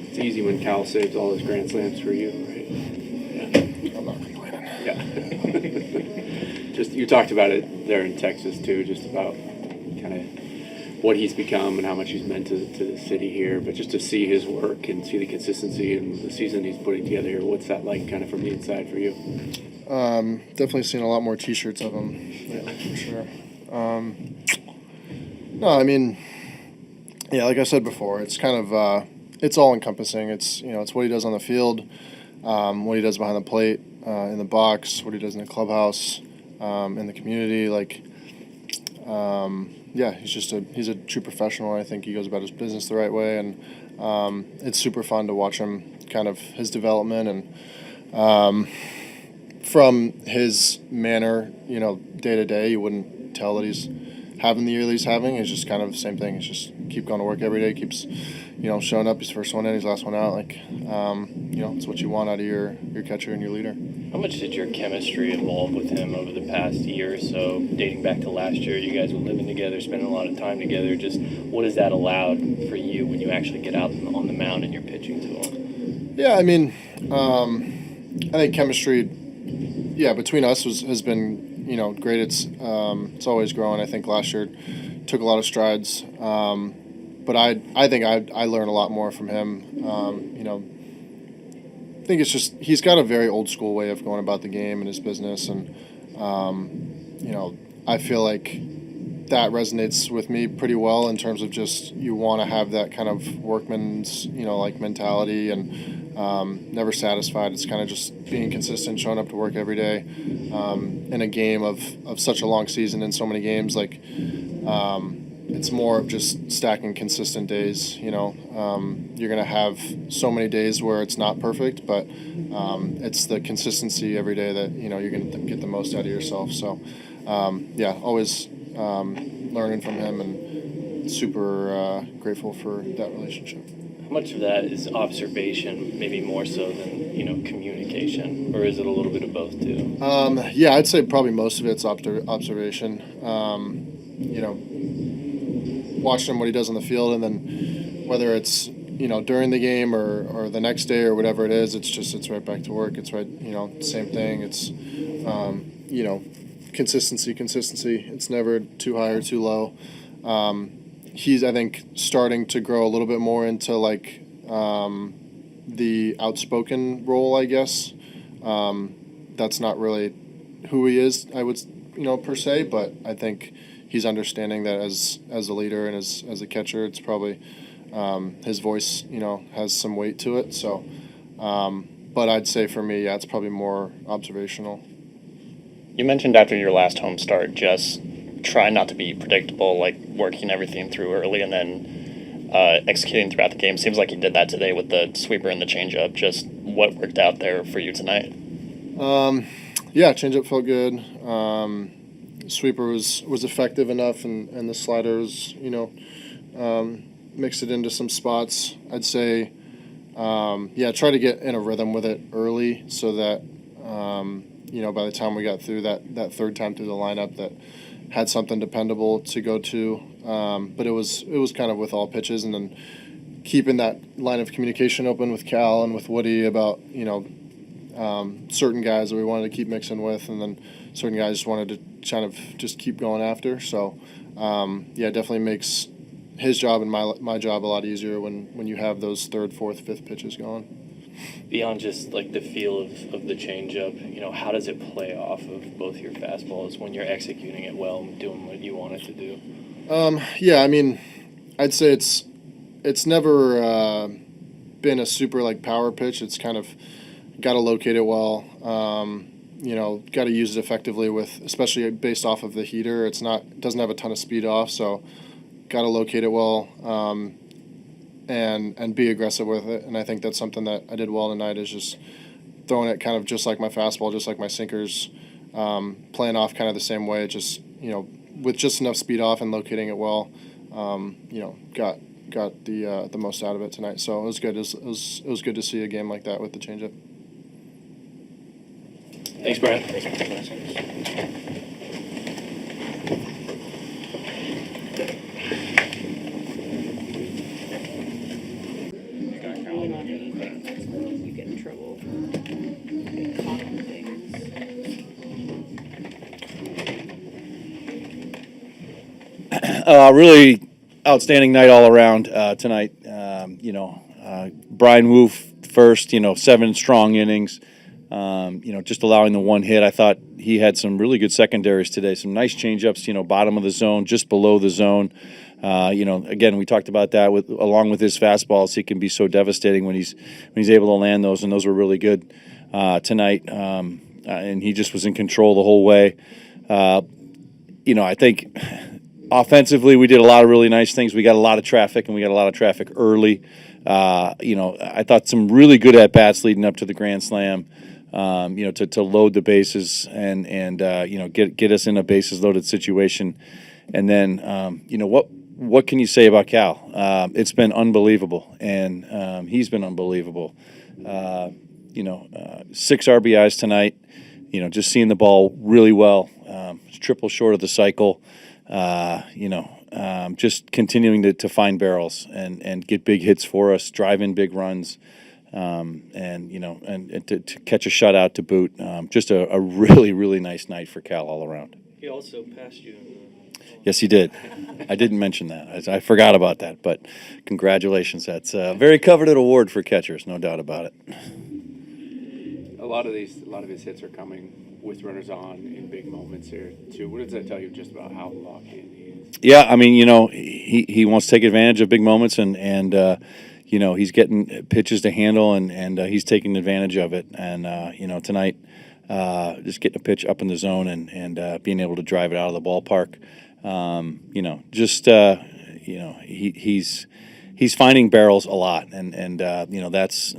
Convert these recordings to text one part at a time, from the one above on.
It's easy when Cal saves all his grand slams for you, right? I'm not complaining. Yeah. Just you talked about it there in Texas too, just about kind of what he's become and how much he's meant to the city here. But just to see his work and see the consistency and the season he's putting together here, what's that like, kind of from the inside for you? Definitely seen a lot more T-shirts of him lately, for sure. No, I mean, yeah, like I said before, it's kind of it's all encompassing. It's it's what he does on the field, what he does behind the plate, in the box, what he does in the clubhouse, in the community. Like, yeah, he's a true professional. I think he goes about his business the right way, and it's super fun to watch him, kind of his development, and from his manner, day to day, you wouldn't tell that he's having the year that he's having. It's just kind of the same thing. It's just keep going to work every day, keeps showing up. He's first one in, he's last one out. Like, it's what you want out of your catcher and your leader. How much did your chemistry evolve with him over the past year or so, dating back to last year? You guys were living together, spending a lot of time together. Just what has that allowed for you when you actually get out on the mound and you're pitching to him? Yeah, I mean, I think chemistry, between us has been great. It's always growing. I think last year took a lot of strides, but I think I learned a lot more from him. I think it's just he's got a very old school way of going about the game and his business, and I feel like that resonates with me pretty well in terms of just you want to have that kind of workman's like mentality and never satisfied. It's kind of just being consistent, showing up to work every day in a game of such a long season and so many games. Like, it's more of just stacking consistent days. You're going to have so many days where it's not perfect, but it's the consistency every day that you're going to get the most out of yourself. So always learning from him, and super grateful for that relationship. How much of that is observation, maybe more so than communication, or is it a little bit of both too? I'd say probably most of it's observation. Watching him what he does on the field, and then whether it's during the game or the next day or whatever it is, it's right back to work. It's right same thing. It's consistency. It's never too high or too low. He's, I think, starting to grow a little bit more into like the outspoken role, I guess. That's not really who he is, I would per se, but I think he's understanding that as a leader and as a catcher, it's probably his voice has some weight to it. So, but I'd say for me, it's probably more observational. You mentioned after your last home start, just try not to be predictable, like working everything through early and then executing throughout the game. Seems like you did that today with the sweeper and the changeup. Just what worked out there for you tonight? Changeup felt good. Sweeper was effective enough, and the slider was, mixed it into some spots. I'd say, try to get in a rhythm with it early so that, by the time we got through that third time through the lineup, that had something dependable to go to. But it was kind of with all pitches, and then keeping that line of communication open with Cal and with Woody about, certain guys that we wanted to keep mixing with, and then certain guys just wanted to kind of just keep going after. So, definitely makes his job and my job a lot easier when you have those third, fourth, fifth pitches going. Beyond just like the feel of the changeup, how does it play off of both your fastballs when you're executing it well and doing what you want it to do? I'd say it's never been a super like power pitch. It's kind of got to locate it well. Got to use it effectively with, especially based off of the heater. It doesn't have a ton of speed off, so got to locate it well and be aggressive with it. And I think that's something that I did well tonight, is just throwing it kind of just like my fastball, just like my sinkers, playing off kind of the same way, just with just enough speed off and locating it well. got the most out of it tonight. So it was good. It was good to see a game like that with the changeup. Thanks, Bryan. Really not anything where you get in trouble. Get caught on things. Really outstanding night all around tonight. Bryan Wu first, 7 strong innings. Just allowing the one hit. I thought he had some really good secondaries today. Some nice changeups, bottom of the zone, just below the zone. Again, we talked about that along with his fastballs. He can be so devastating when he's able to land those, and those were really good tonight. And he just was in control the whole way. I think offensively we did a lot of really nice things. We got a lot of traffic, and we got a lot of traffic early. I thought some really good at bats leading up to the grand slam. To load the bases and get us in a bases loaded situation. And then, what can you say about Cal? It's been unbelievable, and he's been unbelievable. 6 RBIs tonight. Just seeing the ball really well. Triple short of the cycle. Just continuing to find barrels and get big hits for us, drive in big runs. And to catch a shutout to boot. Just a really, really nice night for Cal all around. He also passed you in the. Yes, he did. I didn't mention that. I forgot about that, but congratulations. That's a very coveted award for catchers, no doubt about it. A lot of his hits are coming with runners on in big moments here too. What does that tell you just about how locked in he is? Yeah, he wants to take advantage of big moments and he's getting pitches to handle, and he's taking advantage of it. And, tonight, just getting a pitch up in the zone and being able to drive it out of the ballpark. He's finding barrels a lot. And that's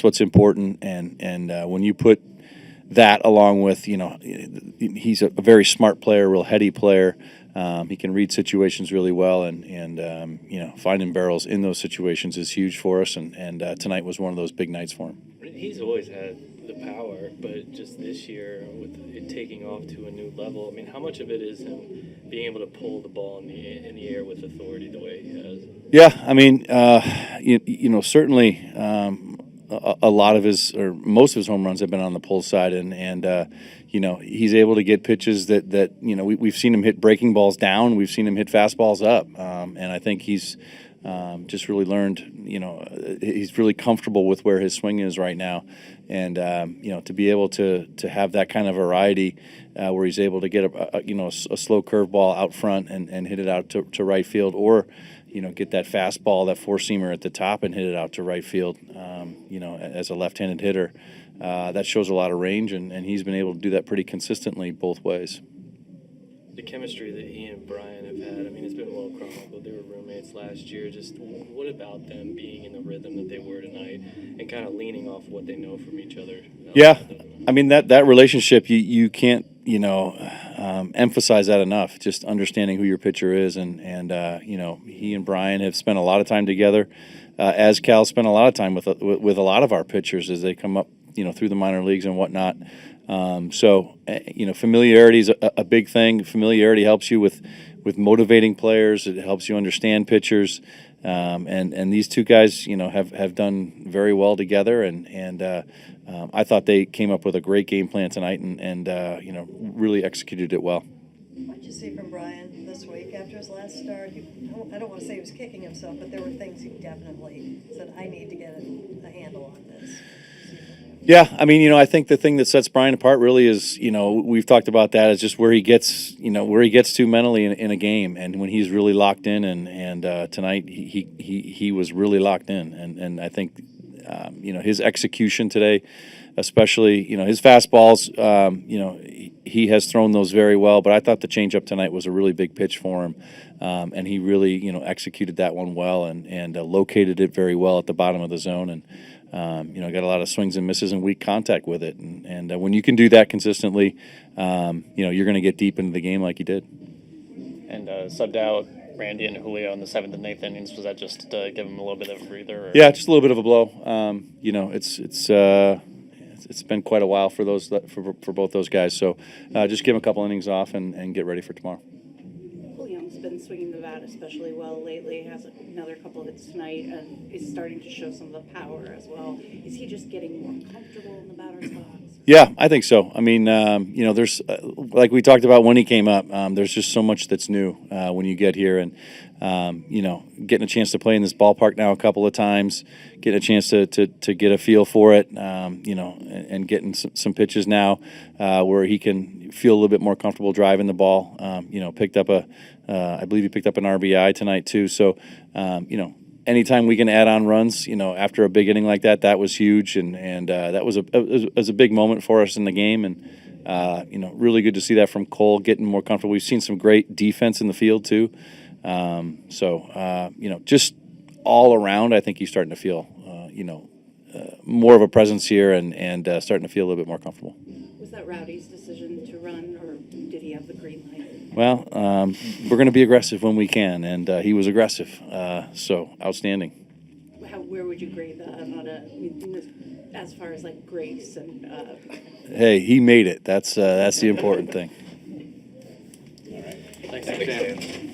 what's important. And when you put that along with, he's a very smart player, real heady player. He can read situations really well, and finding barrels in those situations is huge for us. And tonight was one of those big nights for him. He's always had the power, but just this year with it taking off to a new level. I mean, how much of it is him being able to pull the ball in the air with authority the way he has? Yeah, certainly. A lot of his, or most of his home runs have been on the pull side, and he's able to get pitches that we've seen him hit breaking balls down, we've seen him hit fastballs up, and I think he's just really learned. He's really comfortable with where his swing is right now, and to be able to have that kind of variety, where he's able to get a slow curveball out front and hit it out to right field, or get that fastball, that four-seamer at the top and hit it out to right field, as a left-handed hitter. That shows a lot of range, and he's been able to do that pretty consistently both ways. The chemistry that he and Bryan have had, it's been well chronicled. They were roommates last year. Just what about them being in the rhythm that they were tonight and kind of leaning off what they know from each other? Yeah, that relationship, you can't, emphasize that enough, just understanding who your pitcher is. And he and Bryan have spent a lot of time together, as Cal spent a lot of time with a lot of our pitchers as they come up, through the minor leagues and whatnot. Familiarity is a big thing. Familiarity helps you with motivating players. It helps you understand pitchers. And these two guys, have done very well together. And I thought they came up with a great game plan tonight and really executed it well. What did you see from Bryan this week after his last start? I don't want to say he was kicking himself, but there were things he definitely said, I need to get a handle on this. Yeah, I think the thing that sets Bryan apart really is, we've talked about that, is just where he gets to mentally in a game, and when he's really locked in, and tonight he was really locked in, and I think his execution today, especially his fastballs, he has thrown those very well, but I thought the changeup tonight was a really big pitch for him, and he really executed that one well and located it very well at the bottom of the zone, and got a lot of swings and misses and weak contact with it. And when you can do that consistently, you're going to get deep into the game like you did. And subbed out Randy and Julio in the 7th and 8th innings? Was that just to give them a little bit of a breather? Or? Yeah, just a little bit of a blow. You know, it's been quite a while for for both those guys. So just give them a couple innings off and get ready for tomorrow. Williams been swinging the bat especially well lately. Has another couple hits tonight and is starting to show some of the power as well. Is he just getting more comfortable in the batter's box? Yeah, I think so. I mean, you know, there's like we talked about when he came up. There's just so much that's new when you get here, and you know, getting a chance to play in this ballpark now a couple of times, getting a chance to get a feel for it. You know, and getting some pitches now where he can feel a little bit more comfortable driving the ball. You know, picked up I believe he picked up an RBI tonight too. So, you know, anytime we can add on runs, you know, after a big inning like that, that was huge, and that was a big moment for us in the game, and you know, really good to see that from Cole getting more comfortable. We've seen some great defense in the field too, so you know, just all around, I think he's starting to feel you know, more of a presence here, and starting to feel a little bit more comfortable. Was that Rowdy's decision to run, or did he have the green light? Well, we're going to be aggressive when we can, and he was aggressive, so outstanding. Where would you grade that on as far as like grace and? Hey, he made it. That's the important thing. Thanks, Dan.